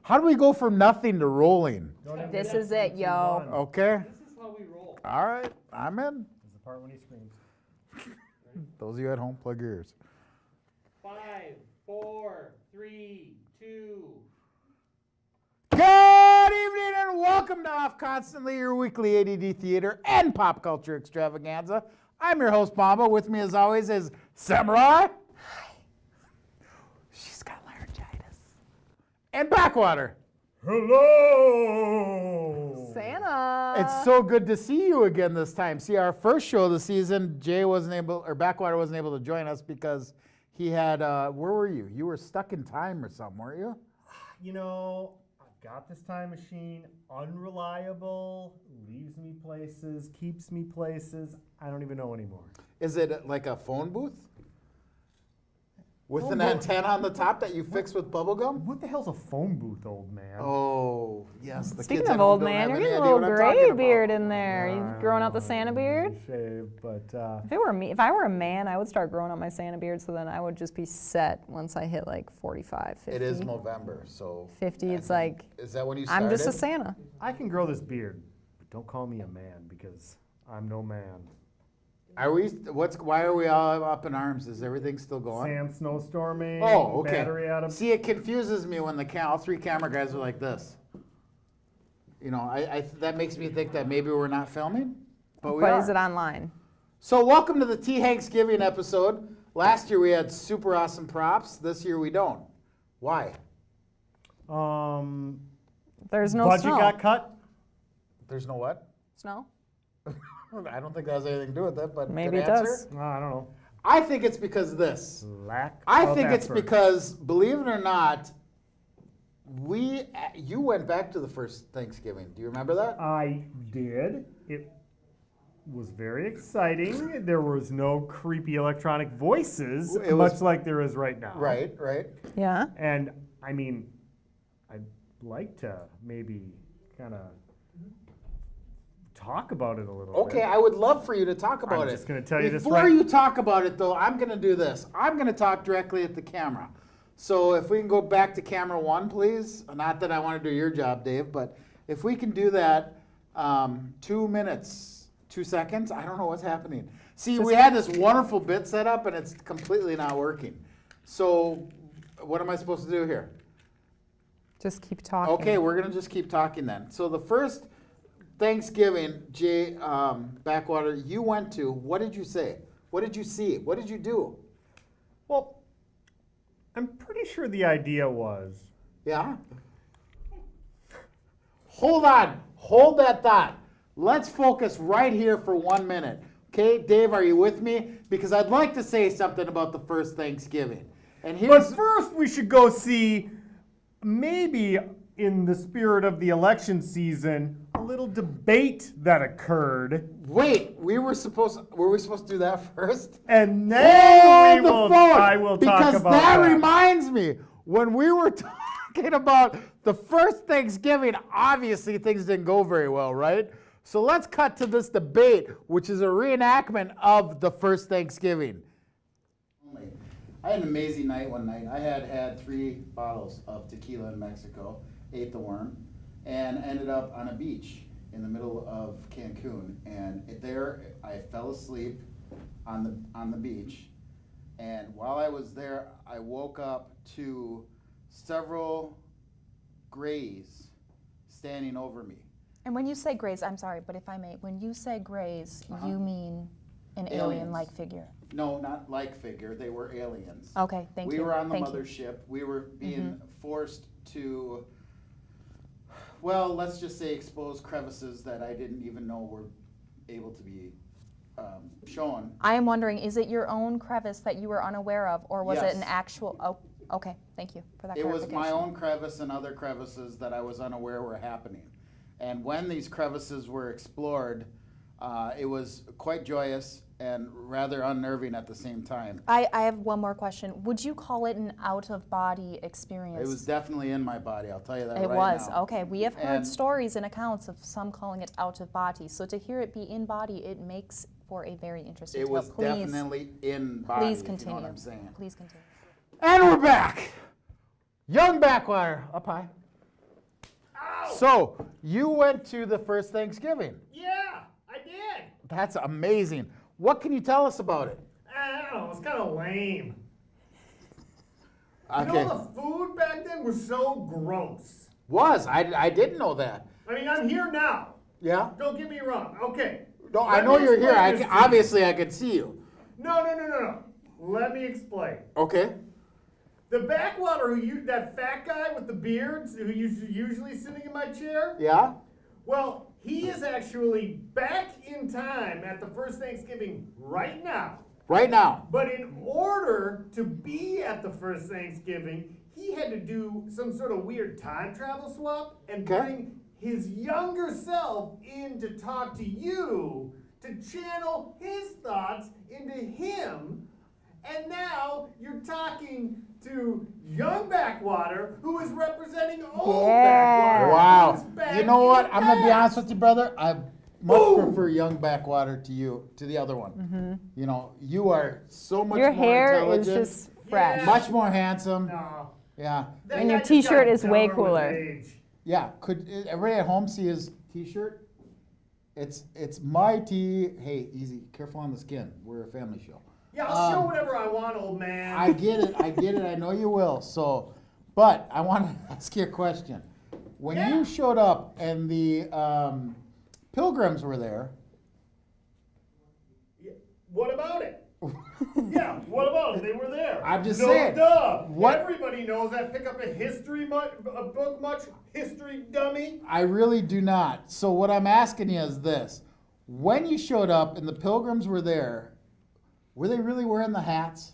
How do we go from nothing to rolling? This is it, yo. Okay. This is how we roll. All right. I'm in. This is the part when he screams. Those of you at home, plug your ears. 5, 4, 3, 2. Good evening and welcome to Off Constantly, your weekly ADD theater and pop culture extravaganza. I'm your host, Bamba. With me, as always, is Samurai. Hi. She's got laryngitis. And Backwater. Hello! Santa. It's so good to see you again this time. See, our first show of the season, Backwater wasn't able to join us because he had, where were you? You were stuck in time or something, weren't you? You know, I've got this time machine, unreliable, leaves me places, keeps me places. I don't even know anymore. Is it like a phone booth? With Phone an booth. antenna on the top that you fix with bubble gum? What the hell's a phone booth, old man? Oh, yes. The Speaking kids of at home old don't man, have you're any getting a idea little what I'm talking gray about. beard in there. You growing out the Santa beard? Shave, but If I were a man, I would start growing out my Santa beard, so then I would just be set once I hit like 45, 50. It is November, so. 50, I it's think- like, Is that when you started? I'm just a Santa. I can grow this beard. But don't call me a man because I'm no man. Why are we all up in arms? Is everything still going? Sam snowstorming. Oh, okay. Battery out of. See, it confuses me when all three camera guys are like this. You know, that makes me think that maybe we're not filming, but we are. Is it online? So welcome to the Thanksgiving episode. Last year we had super awesome props. This year we don't. Why? There's no Budget snow. got cut. There's no what? Snow? I don't think that has anything to do with it, but Maybe good it answer. does. I don't know. I think it's because of this. Lack. I of think it's effort. because, believe it or not, you went back to the first Thanksgiving. Do you remember that? I did. It was very exciting. There was no creepy electronic voices, It was- much like there is right now. Right. Yeah. And I mean, I'd like to maybe kind of talk about it a little Okay, bit. I would love for you to talk about I'm it. just gonna tell you this Before right- you talk about it, though, I'm going to do this. I'm going to talk directly at the camera. So if we can go back to camera 1, please. Not that I want to do your job, Dave, but if we can do that, 2 minutes, 2 seconds. I don't know what's happening. See, we had this wonderful bit set up, and it's completely not working. So what am I supposed to do here? Just keep talking. Okay, we're going to just keep talking then. So the first Thanksgiving, Backwater, you went to, what did you say? What did you see? What did you do? Well, I'm pretty sure the idea was Yeah? Hold on. Hold that thought. Let's focus right here for 1 minute. Okay, Dave, are you with me? Because I'd like to say something about the first Thanksgiving. And But here's first, we should go see, maybe in the spirit of the election season, a little debate that occurred. wait, were we supposed to do that first? And then Hold the phone, I will talk because about that that. reminds me, when we were talking about the first Thanksgiving, obviously things didn't go very well, right? So let's cut to this debate, which is a reenactment of the first Thanksgiving. I had an amazing night one night. I had 3 bottles of tequila in Mexico, ate the worm, and ended up on a beach in the middle of Cancun. And there, I fell asleep on the beach. And while I was there, I woke up to several grays standing over me. And when you say grays, I'm sorry, but if I may, when you say grays, you mean an Aliens. alien-like figure? No, not like figure. They were aliens. Okay, thank you. We were on the Thank you. mothership. We were being forced to, well, let's just say expose crevices that I didn't even know were able to be shown. I am wondering, is it your own crevice that you were unaware of, or was it Yes. an actual? Oh, okay. Thank you for that It was clarification. my own crevice and other crevices that I was unaware were happening. And when these crevices were explored, it was quite joyous and rather unnerving at the same time. I have one more question. Would you call it an out-of-body experience? It was definitely in my body, I'll tell you that It right was. now. Okay. We have heard And- stories and accounts of some calling it out of body. So to hear it be in body, it makes for a very interesting It tale. was Please, definitely in body, please if continue. you know what I'm saying. Please continue. And we're back. Young Backwater, up high. So you went to the first Thanksgiving. Yeah, I did. That's amazing. What can you tell us about it? I don't know, it's kind of lame. You Okay. know, the food back then was so gross. I didn't know that. I mean, I'm here now. Yeah? Don't get me wrong. Okay. No, I Let know me you're here. explain this to you. Obviously, I could see you. No. Let me explain. Okay. The Backwater, that fat guy with the beards who usually sitting in my chair, Yeah? well, he is actually back in time at the first Thanksgiving right now. Right now. But in order to be at the first Thanksgiving, he had to do some sort of weird time travel swap and Okay. bring his younger self in to talk to you, to channel his thoughts into him. And now you're talking to young Backwater, who is representing old Yeah. Backwater. who's Wow. back You know what? in I'm going to be past. honest with you, brother. I much Boom. prefer young Backwater to you, to the other one. You know, you are so much Your more hair is intelligent, just fresh. Yeah. much more handsome. No. Yeah. That And guy your just t-shirt got is way dumber with cooler. age. Yeah. Could everybody at home see his t-shirt? It's my t. Hey, easy. Careful on the skin. We're a family show. Yeah, I'll show whatever I want, old man. I get it. I know you will. So, but I want to ask you a question. When Yeah. you showed up and the pilgrims were there, Yeah, what about it? Yeah, what about it? They were there. I'm just no, saying. Duh. What- Everybody knows that. Pick up a book much, history dummy. I really do not. So what I'm asking you is this: when you showed up and the pilgrims were there, were they really wearing the hats?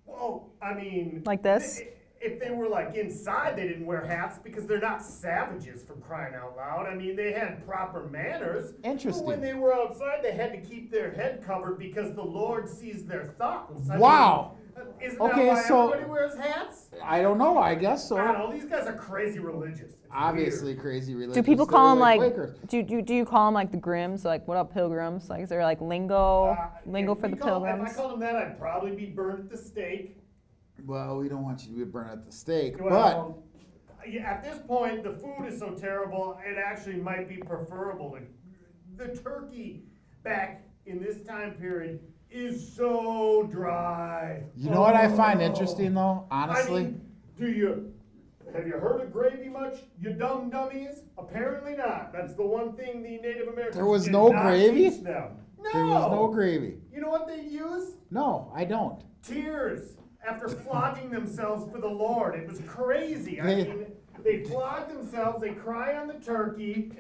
Well, I mean, Like this? If they were like inside, they didn't wear hats because they're not savages, for crying out loud. I mean, they had proper manners. Interesting. But when they were outside, they had to keep their head covered because the Lord sees their thoughts. I Wow. mean, isn't Okay, that why so- everybody wears hats? I don't know. I guess so. I don't know. These guys are crazy religious. It's Obviously, weird. crazy religious. Do people They call were them like? Quakers. Do you call them like the Grims? Like, what up, pilgrims? Like, is there like lingo If for we the call- pilgrims? If I called them that, I'd probably be burned at the stake. Well, we don't want you to be burned at the stake, Well, yeah, at this point, the food is so terrible, it actually might be preferable. The turkey back in this time period is so dry. but you know what I find Oh. interesting though, honestly? I mean, have you heard of gravy much, you dumb dummies? Apparently not. That's the one thing the Native Americans There was did no not gravy? teach them. No. There was no gravy. You know what they use? No, I don't. Tears after flogging themselves for the Lord. It was crazy. I They- mean, they flog themselves, they cry on the turkey,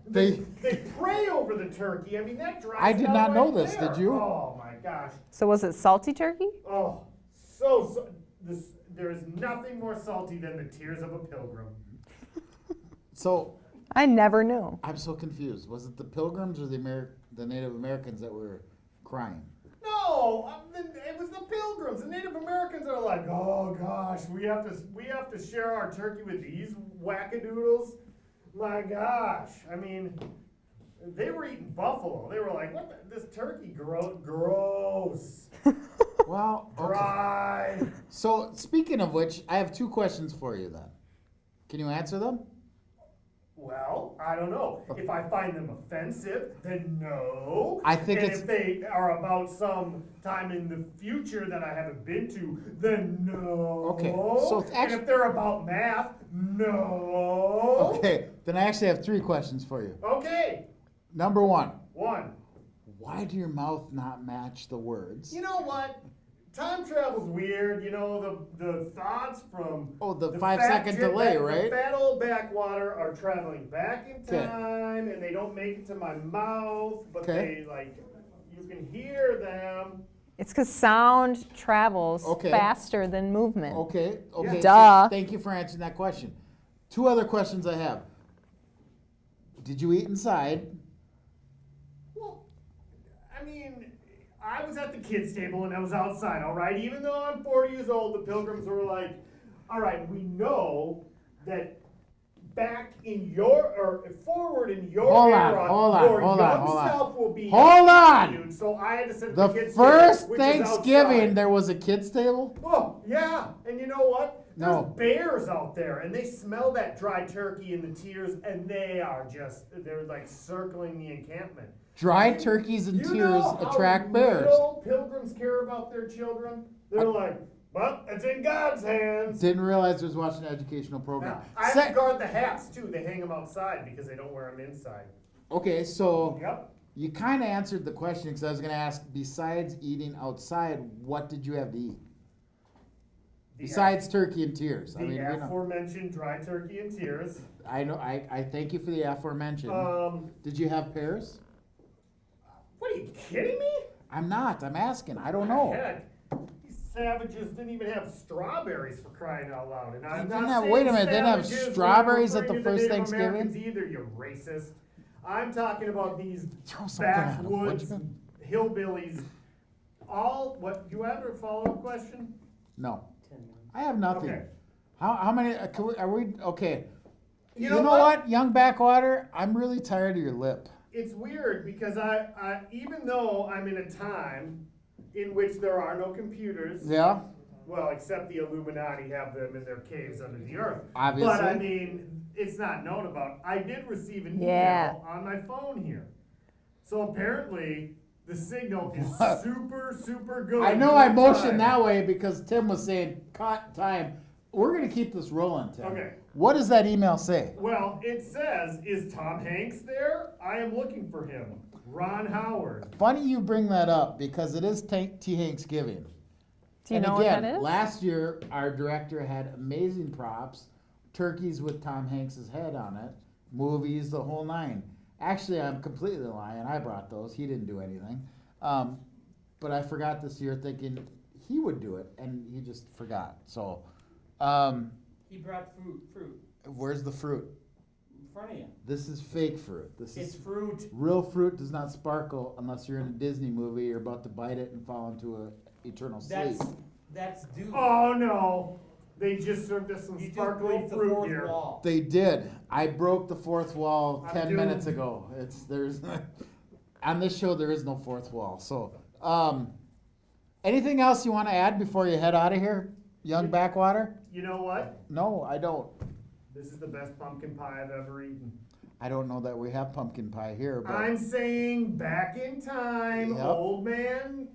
They- they pray over the turkey. I mean, that drives I did it out not know right this, there. did you? Oh my gosh. So was it salty turkey? Oh, there is nothing more salty than the tears of a pilgrim. So I never knew. I'm so confused. Was it the pilgrims or the Native Americans that were crying? No, it was the pilgrims. The Native Americans are like, oh gosh, we have to share our turkey with these wackadoodles. My gosh, I mean, they were eating buffalo. They were like, this turkey gross, Well, okay. dry. So speaking of which, I have 2 questions for you then. Can you answer them? Well, I don't know. If I find them offensive, then no. I think and it's- if they are about some time in the future that I haven't been to, then no. Okay, so it's and if they're about math, no. Okay, then I actually have 3 questions for you. Okay. Number 1, 1. why do your mouth not match the words? You know what? Time travel's weird. You know, the thoughts from The fat 5-second delay, the right? fat old Backwater are traveling back in 'Kay. time, and they don't make it to my mouth, but 'Kay. you can hear them. It's because sound travels Okay. faster than movement. Okay. Duh. so thank you for answering that question. 2 other questions I have. Did you eat inside? Well, I mean, I was at the kids' table and I was outside, all right? Even though I'm 40 years old, the pilgrims were like, all right, we know that back in forward in your Hold on, era, hold on, your hold on, young hold on. self will be Hold on! dude. So I had to sit at The the kids' first table, which is Thanksgiving, outside. there was a kids' table? Oh, yeah, and you know what? There's No. bears out there, and they smell that dry turkey and the tears, and they're like circling the encampment. Dry turkeys and You tears know how attract bears. little pilgrims care about their children? They're like, well, it's in God's hands. Didn't realize I was watching an educational program. Now, I have Se- to guard the hats too. They hang them outside because they don't wear them inside. Okay, so Yep. you kind of answered the question because I was going to ask, besides eating outside, what did you have to eat? Besides turkey and tears. The aforementioned dry turkey and tears. I know. I thank you for the aforementioned. Did you have pears? What, are you kidding me? I'm not. I'm asking. I don't know. Heck, these savages didn't even have strawberries for crying out loud. And I'm Didn't not have- saying wait a minute, they didn't have savages when strawberries I'm at the referring to first Native Thanksgiving? Americans either, you racist. I'm talking about these Throw something at 'em. backwoods What'd hillbillies. What? You have a follow-up question? No. I have nothing. Okay. How many? Are we okay? You You know know what? what, young Backwater? I'm really tired of your lip. It's weird because I even though I'm in a time in which there are no computers, Yeah. well, except the Illuminati have them in their caves under the earth. Obviously. But I mean, it's not known about. I did receive an Yeah. email on my phone here. So apparently the signal is What? super good. I know I real motioned time. that way because Tim was saying cut time. We're gonna keep this rolling, Tim. Okay. What does that email say? Well, it says, is Tom Hanks there? I am looking for him. Ron Howard. Funny you bring that up because it is T. Hanksgiving. Do you And know again, what that is? last year our director had amazing props, turkeys with Tom Hanks's head on it, movies, the whole nine. Actually, I'm completely lying. I brought those. He didn't do anything. But I forgot this year thinking he would do it, and he just forgot. So, He brought fruit where's the fruit? in front of you. This is fake fruit. This It's is fruit. real fruit does not sparkle unless you're in a Disney movie. You're about to bite it and fall into a eternal sleep. That's due. Oh no. They just served us some You just sparkly broke the fruit fourth here. wall. They did. I broke the fourth wall I'm 10 doomed. minutes ago. There's on this show there is no fourth wall. So, anything else you want to add before you head out of here, young Backwater? You know what? No, I don't. This is the best pumpkin pie I've ever eaten. I don't know that we have pumpkin pie here, but I'm saying back in time, Yep. old man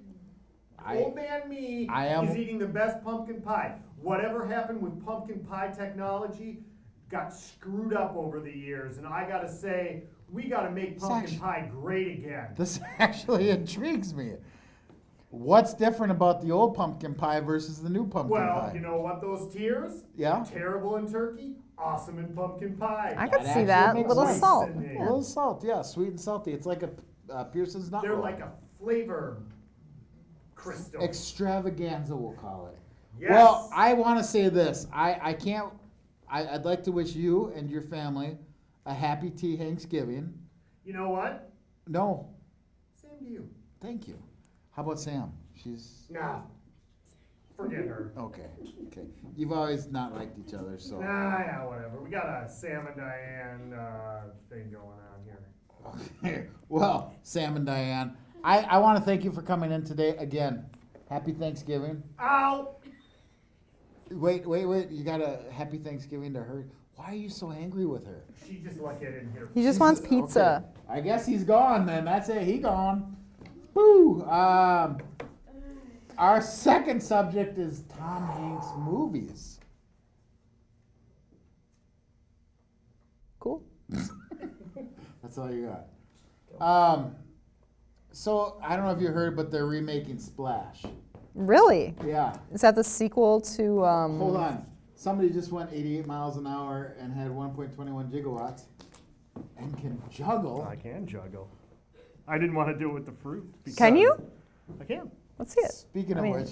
me I am- is eating the best pumpkin pie. Whatever happened with pumpkin pie technology got screwed up over the years, and I gotta say, we gotta make pumpkin Sash- pie great again. this actually intrigues me. What's different about the old pumpkin pie versus the new pumpkin Well, pie? you know what? Those tears, Yeah? terrible in turkey, awesome in pumpkin pie. I could That see actually that. makes Little sense. salt. A A little salt, yeah, sweet and salty. It's like a Pearson's nut They're roll. like a flavor crystal. Extravaganza, we'll call it. Yes. Well, I want to say this. I'd like to wish you and your family a happy T. Hanksgiving. You know what? No, Same to you. thank you. How about Sam? She's Nah. Forget her. okay. Okay. You've always not liked each other, so. Yeah, whatever. We got a Sam and Diane thing going on here. Well, Sam and Diane, I want to thank you for coming in today again. Happy Thanksgiving. Ow! Wait. You got a happy Thanksgiving to her. Why are you so angry with her? She just like I didn't hear. He just wants pizza. Okay. I guess he's gone then. That's it. He gone. Woo. Our second subject is Tom Hanks movies. Cool. That's all you got. So I don't know if you heard, but they're remaking Splash. Really? Yeah. Is that the sequel to? Hold on. Somebody just went 88 miles an hour and had 1.21 gigawatts and can juggle. I can juggle. I didn't want to do it with the fruit. Can you? I can. Let's see it. Speaking I of mean- which,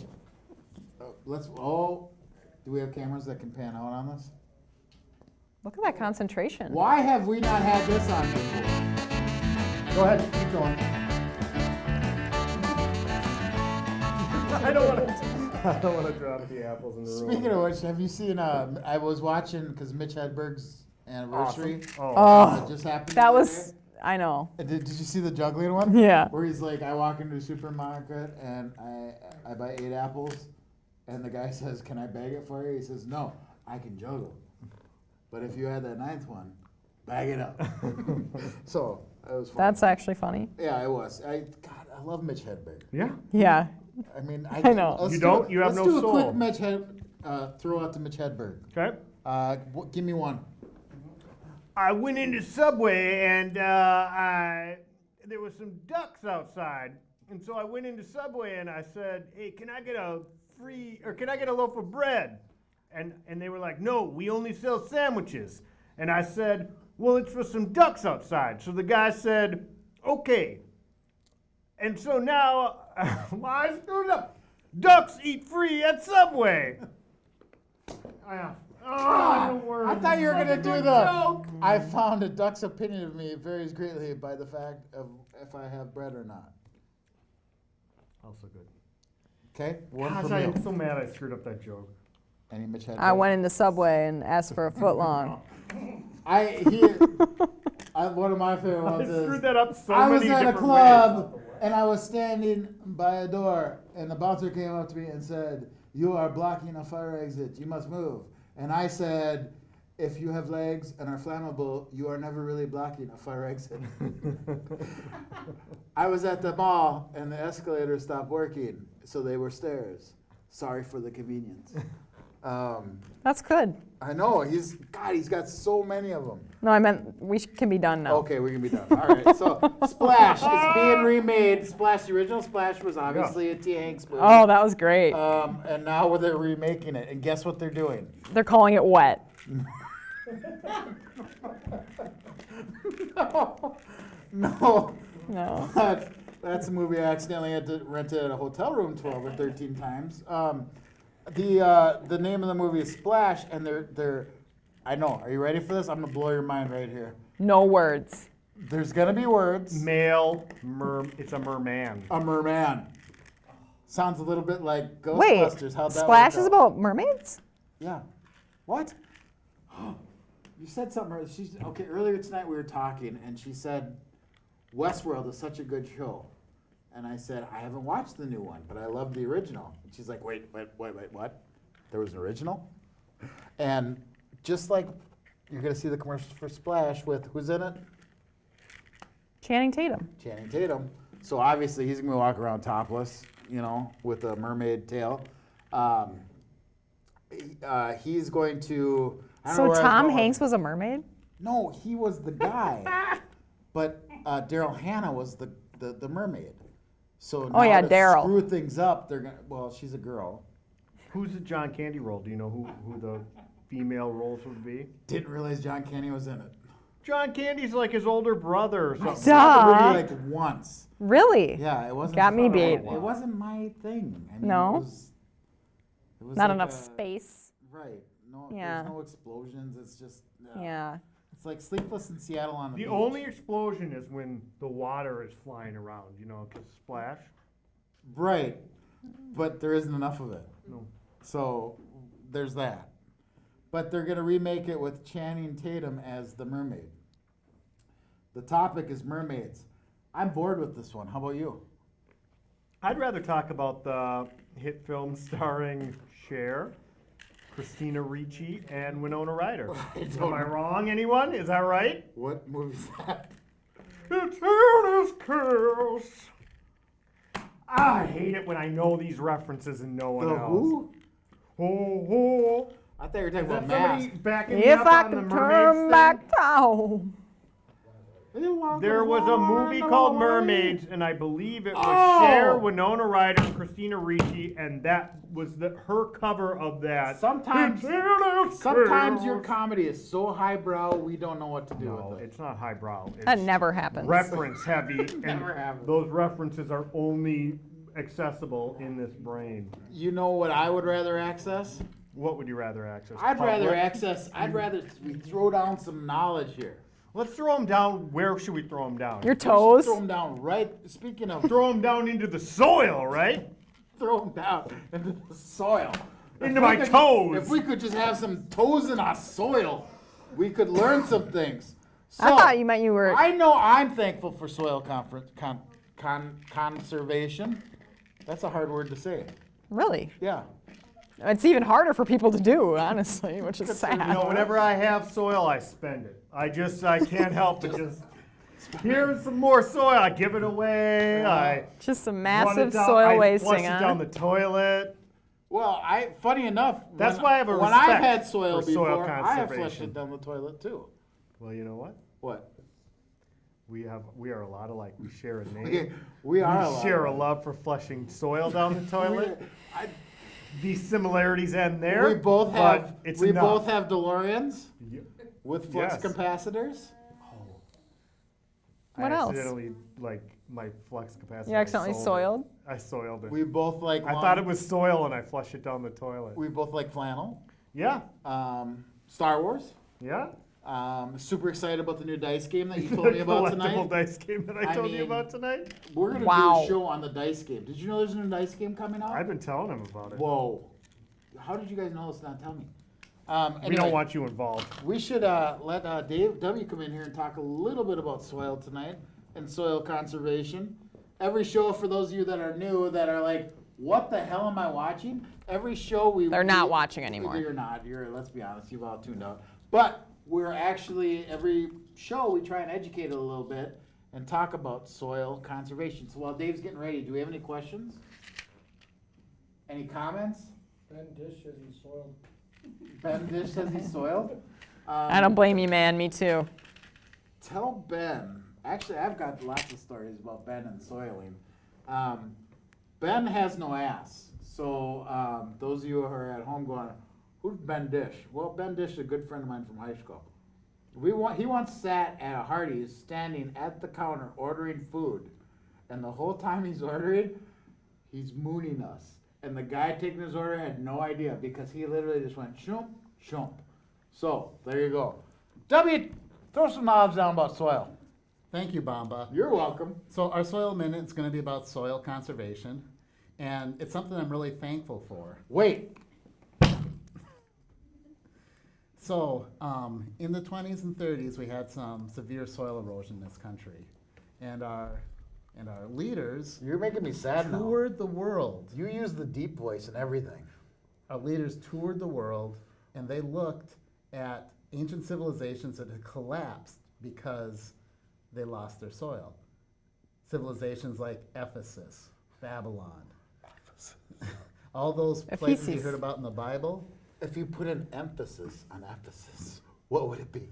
do we have cameras that can pan out on this? Look at that concentration. Why have we not had this on before? Go ahead, keep going. I don't want to drop the apples in the room. Speaking of which, have you seen? I was watching because Mitch Hedberg's anniversary. Awesome. Oh, It just happened. that the other was. day. I know. Did you see the juggling one? Yeah. Where he's like, I walk into the supermarket and I buy 8 apples, And the guy says, "Can I bag it for you?" He says, "No, I can juggle. But if you add that 9th one, bag it up." So it was fun. That's actually funny. Yeah, it was. I love Mitch Hedberg. Yeah. Yeah. I mean, I know. let's You do don't? it. You have Let's no do a soul. quick Mitch throw out to Mitch Hedberg. Okay. Give me one. I went into Subway and there was some ducks outside, and so I went into Subway and I said, "Hey, can I get a loaf of bread?" And they were like, "No, we only sell sandwiches." And I said, "Well, it's for some ducks outside." So the guy said, "Okay." And so now I screwed up. Ducks eat free at Subway. I thought you were going to do the, "I found a duck's opinion of me varies greatly by the fact of if I have bread or not." Also good. Okay? One Gosh, from I you. am so mad I screwed up that joke. Any Mitch Hedberg? I went in the Subway and asked for a foot long. One of my favorite I ones is, screwed that up so I was many at a different club ways. and I was standing by a door and the bouncer came up to me and said, "You are blocking a fire exit. You must move." And I said, "If you have legs and are flammable, you are never really blocking a fire exit." I was at the mall and the escalator stopped working, so they were stairs. Sorry for the convenience. That's good. I know, he's got so many of them. No, I meant we can be done now. Okay, we can be done. All right, so Splash is being remade. Splash, the original Splash was obviously a T. Hanks movie. Oh, that was great. And now they're remaking it, and guess what they're doing? They're calling it Wet. No. No. That's a movie I accidentally had to rent at a hotel room 12 or 13 times. The name of the movie is Splash, and they're I know. Are you ready for this? I'm gonna blow your mind right here. No words. There's gonna be words. It's a merman. A merman. Sounds a little bit like Wait, Ghostbusters. How'd that Splash work is out? about mermaids? Yeah. What? You said something. Okay. Earlier tonight we were talking, and she said, "Westworld is such a good show," and I said, "I haven't watched the new one, but I love the original." And she's like, "Wait, what? There was an original?" And just like you're gonna see the commercials for Splash with who's in it? Channing Tatum. Channing Tatum. So obviously he's gonna walk around topless, with a mermaid tail. He's going to. I don't know So where I was Tom going. Hanks was a mermaid? No, he was the guy, but Daryl Hannah was the mermaid. So now yeah, to Daryl. screw things up, they're gonna. Well, she's a girl. Who's the John Candy role? Do you know who the female roles would be? Didn't realize John Candy was in it. John Candy's like his older brother or I something. saw the Duh. movie like once. Really? Yeah, it wasn't. Got me it beat. wasn't my thing. I mean, No? It was Not like enough a- space. Right. No. Yeah. There's no explosions. It's just. Yeah. It's like Sleepless in Seattle on the The beach. only explosion is when the water is flying around, because Splash. Right, but there isn't enough of it. No. So there's that. But they're going to remake it with Channing Tatum as the mermaid. The topic is mermaids. I'm bored with this one. How about you? I'd rather talk about the hit film starring Cher, Christina Ricci, and Winona Ryder. Am I wrong, anyone? Is that right? What movie's that? It's Anna's Curse. I hate it when I know these references and no one The else. who? Oh, I thought you were talking Is that about somebody Mask. backing me If up I on the could mermaids turn thing? back time. There was a movie called Mermaids, and I believe it was Cher, Winona Ryder, and Christina Ricci, and that was her cover of that. Sometimes your comedy is so highbrow, we don't know what to do No, with it. it's not highbrow. It's That never happens. reference heavy, and Never happens. those references are only accessible in this brain. You know what I would rather access? What would you rather access? I'd rather Public? we throw down some knowledge here. Let's throw them down. Where should we throw them down? Your toes. Throw them down right. Speaking of Throw them down into the soil, right? throw them down into the soil. Into If we my could- toes. If we could just have some toes in our soil, we could learn some things. So, I thought you meant you were. I know I'm thankful for soil conservation. That's a hard word to say. Really? Yeah. It's even harder for people to do, honestly, which is sad. You know, whenever I have soil, I spend it. I can't help it. Just here's some more soil. I give it away. Just some I massive run it down, soil I wasting, flush it huh? down the toilet. Well, funny enough, That's why I have a when I've respect had soil for soil before, I have flushed conservation. it down the toilet too. Well, you know what? What? We are a lot alike. We share a name. We are We share a love for flushing soil down the toilet. I- These similarities end there. we both but have. It's We enough. both have DeLoreans Yeah. with flux Yes. capacitors. What I else? accidentally, like, my flux capacitor. You accidentally soiled? I soiled it. We both like. I thought it was soil and I flushed it down the toilet. We both like flannel. Yeah. Star Wars. Yeah. Super excited about the new dice game that you told me about The collectible tonight. dice game that I I told you mean, about tonight. We're gonna do Wow. a show on the dice game. Did you know there's a new dice game coming out? I've been telling him about it. Whoa. How did you guys know this? Not tell me. We Anyway, don't want you involved. we should let Dave W come in here and talk a little bit about soil tonight and soil conservation. Every show, for those of you that are new, that are like, what the hell am I watching? Every show They're not watching anymore. You're not. Let's be honest, you've all tuned out. But we're actually, every show, we try and educate it a little bit and talk about soil conservation. So while Dave's getting ready, do we have any questions? Any comments? Ben Dish says he's soiled. Ben Dish says he's soiled. I don't blame you, man. Me too. Tell Ben. Actually, I've got lots of stories about Ben and soiling. Ben has no ass. So those of you who are at home going, who's Ben Dish? Well, Ben Dish is a good friend of mine from high school. He once sat at a Hardee's standing at the counter ordering food. And the whole time he's ordering, he's mooning us. And the guy taking his order had no idea because he literally just went shoomp, shoomp. So, there you go. W, throw some knobs down about soil. Thank you, Bamba. You're welcome. So our Soil Minute is going to be about soil conservation, and it's something I'm really thankful for. Wait. So in the 20s and 30s, we had some severe soil erosion in this country, and our leaders You're making me sad now. toured the world. You use the deep voice and everything. Our leaders toured the world, and they looked at ancient civilizations that had collapsed because they lost their soil. Civilizations like Ephesus, Babylon, all those places you Ephesus. heard about in the Bible. If you put an emphasis on Ephesus, what would it be?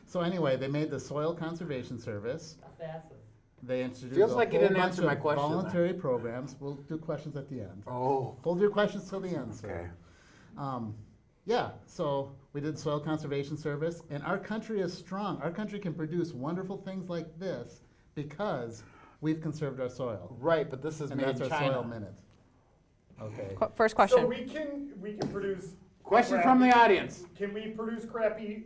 So anyway, they made the Soil Conservation Service. They introduced Feels a like you whole didn't bunch answer my of question there. voluntary programs. We'll do questions at the end. Oh, Hold your questions till the end, sir. okay. Yeah, so we did Soil Conservation Service, and our country is strong. Our country can produce wonderful things like this because we've conserved our soil. Right, but this is And made that's in our China. Soil Minute. Okay. First question. So we can produce. Question from the audience. Can we produce crappy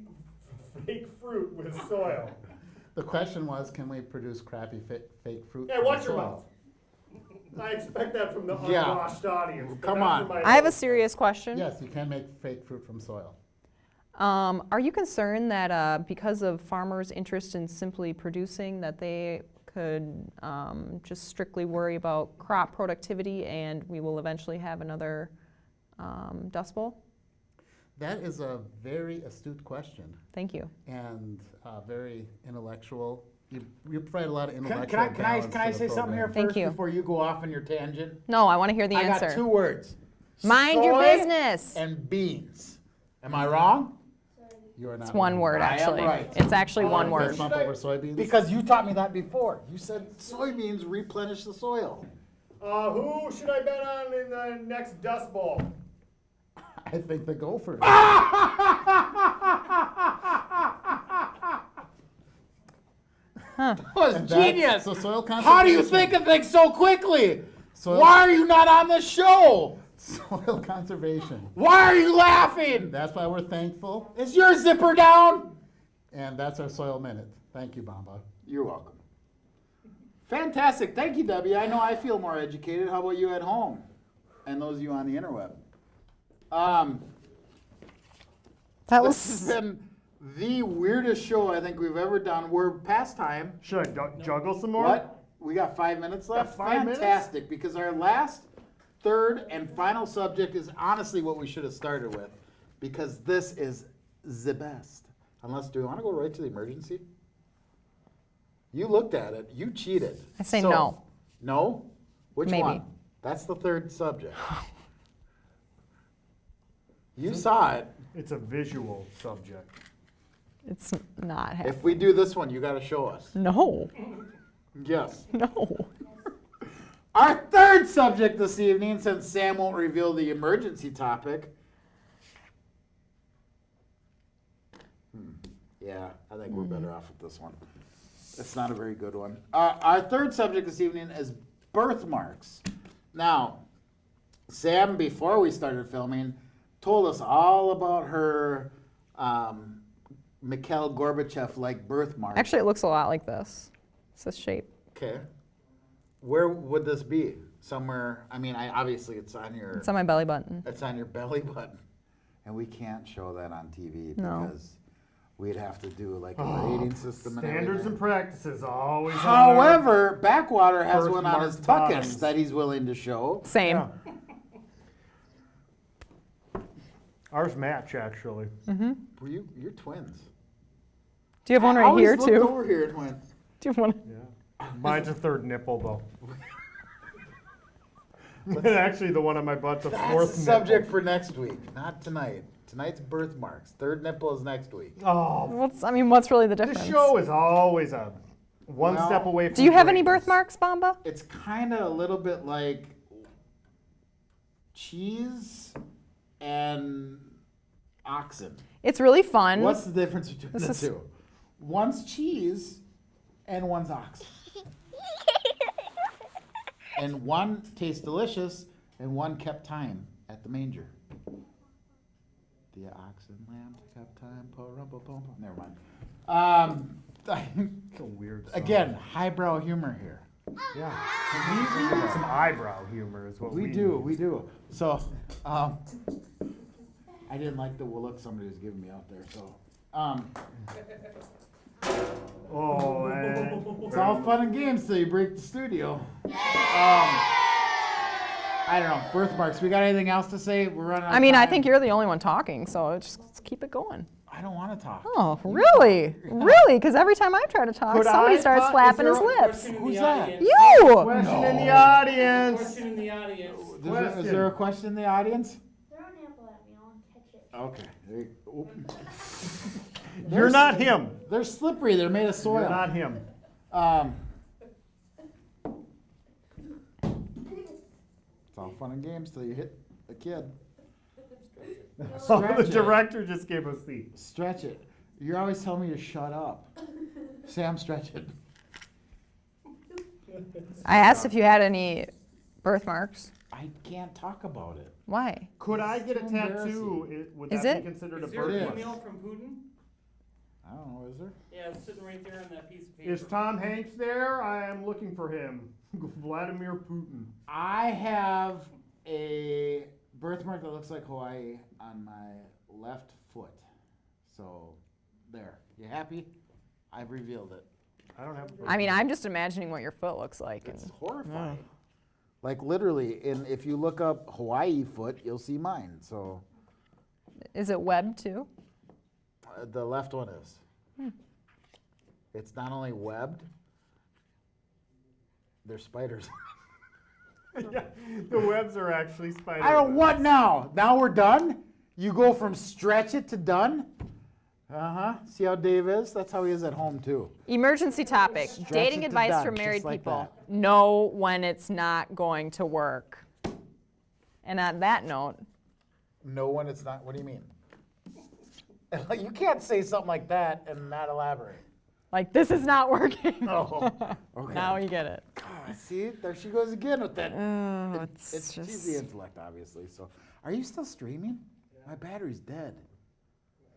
fake fruit with soil? The question was, can we produce crappy fake fruit? Hey, from watch the your soil? mouth. I expect that from the Yeah. unwashed audience. but Come not on. from my I have a host. serious question. Yes, you can make fake fruit from soil. Are you concerned that because of farmers' interest in simply producing, that they could just strictly worry about crop productivity and we will eventually have another Dust Bowl? That is a very astute question Thank you. and very intellectual. You provide a lot of Can intellectual I balance to say the something here program. Thank first you. before you go off on your tangent? No, I want to hear the I answer. got two words. Mind your Soy business. and beans. Am I wrong? You are not It's one wrong. word, I am actually. right. It's actually one Fist word. bump over soybeans? Because you taught me that before. You said soybeans replenish the soil. Who should I bet on in the next Dust Bowl? I think the Gophers. That was And that's- genius. So soil How do you conservation- think of things so quickly? Soil- Why are you not on the show? Soil conservation. Why are you laughing? That's why we're thankful, Is your zipper down? and that's our Soil Minute. Thank you, Bamba. You're welcome. Fantastic. Thank you, W. I know I feel more educated. How about you at home? And those of you on the interweb. That This has was been the weirdest show I think we've ever done. We're past time. Should I juggle some more? What? We got 5 minutes left? Got 5 minutes? Fantastic, because our last third and final subject is honestly what we should have started with, because this is the best. Unless, do you want to go right to the emergency? You looked at it. You cheated. I say no. No? Which Maybe. one? That's the third subject. You saw it. It's a visual subject. It's not happening. If we do this one, you got to show us. No. Yes. No. Our third subject this evening, since Sam won't reveal the emergency topic. Yeah, I think we're better off with this one. It's not a very good one. Our third subject this evening is birthmarks. Now, Sam, before we started filming, told us all about her Mikhail Gorbachev-like birthmark. Actually, it looks a lot like this. It's this shape. Okay. Where would this be? Somewhere, I mean, obviously it's on your... It's on my belly button. It's on your belly button. And we can't show that on TV No. because we'd have to do like a rating system and Standards everything. and practices always. on However, Backwater has Birthmark one on his bottoms. tuckets that he's willing to show. Same. our- Ours match actually. You're twins. Do you have one I right always here looked too? over here and went, Do you have one? Yeah. Mine's a third nipple though. And actually, the one on my butt's a that's fourth the subject for next week, not tonight. Tonight's birthmarks. Third nipple is next week. nipple. Oh, What's really the the difference? show is always a one Well, step away from. Do you have any greatness. birthmarks, Bamba? It's kind of a little bit like cheese and oxen. It's really fun. What's the difference between This the is- two? One's cheese and one's oxen. And one tastes delicious and one kept time at the manger. The oxen lamb kept time. Po-rum-po-pom. Never mind. It's a weird. Song. Again, highbrow humor here. Yeah. We need some eyebrow humor is what we We do. So, I didn't like the look somebody was giving me out there. So, Oh, it's all fun and games till you break the studio. I don't know. Birthmarks. We got anything else to say? We're running out I mean, of I time. think you're the only one talking, so just let's keep it going. I don't want to talk. Oh, really? Really? Because every time I try to talk, Could somebody I starts talk? flapping Is his there a lips. Who's that? You! Question in the audience. Question in the audience. Is there a question in the audience? Throw an apple at me, I'll catch it. Okay. There you go. You're not him. They're slippery. They're made of soil. You're not him. It's all fun and games till you hit a kid. Oh, the Stretch it. director just gave us the. Stretch it. You're always telling me to shut up. Sam, stretch it. I asked if you had any birthmarks. I can't talk about it. Why? Could I get a It's tattoo? Would Is that it? be considered a Is there It an is. birthmark? email from Putin? I don't know. Is there? Yeah, it's sitting right there on that piece of paper. Is Tom Hanks there? I am looking for him. Vladimir Putin. I have a birthmark that looks like Hawaii on my left foot. So, there. You happy? I've revealed it. I don't have. A I mean, I'm just imagining what your foot looks like. It's And horrifying. Like literally, and if you look up Hawaii foot, you'll see mine. So is it webbed too? the left one is. It's not only webbed. There's spiders. Yeah, the webs are actually spider. I don't webs. what now? Now we're done? You go from stretch it to done? Uh-huh. See how Dave is? That's how he is at home too. Emergency topic. Stretch Dating it to advice done, for married just like people. Know when it's not going to work. And on that note, No one, it's not. What do you mean? You can't say something like that and not elaborate. like, this is not working. Oh, okay. Now you get it. God, see, there she goes again with that. Oh, She's the intellect, obviously. So, are you still streaming? My battery's dead.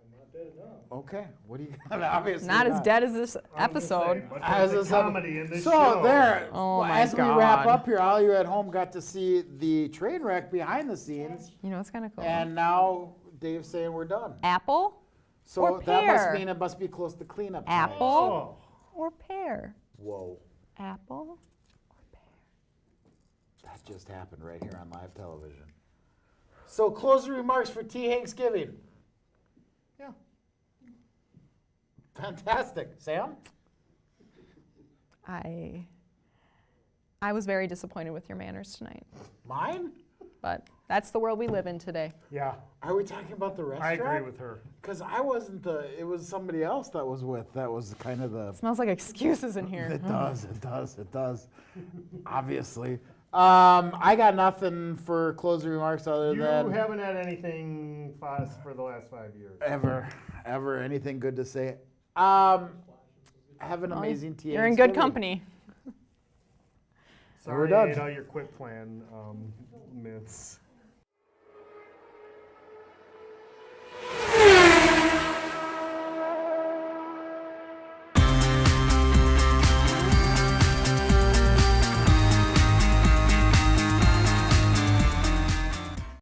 I'm not dead enough. Okay, what do you got? Obviously Not as dead as this I'm just episode. saying, but As there's a a comedy in this so show. there, Oh my as we wrap God. up here, all you at home got to see the train wreck behind the scenes, You know, it's kind of cool. and now Dave's saying we're done. Apple So or that must pear? mean it must be close to cleanup time. Apple Oh, or pear? Whoa, Apple or pear? That just happened right here on live television. So closing remarks for Thanksgiving. Yeah. Fantastic. Sam? I was very disappointed with your manners tonight, Mine? but that's the world we live in today. Yeah, Are we talking about the I restaurant? agree with her. Because I wasn't it was somebody else that was that was kind of the. Smells like excuses in here. It does. Obviously. I got nothing for closing remarks other You than haven't had anything fast for the last 5 years. ever anything good to say. Have an Well, amazing TA. You're in good company. We're Sorry, done. I ate all your quit plan mints.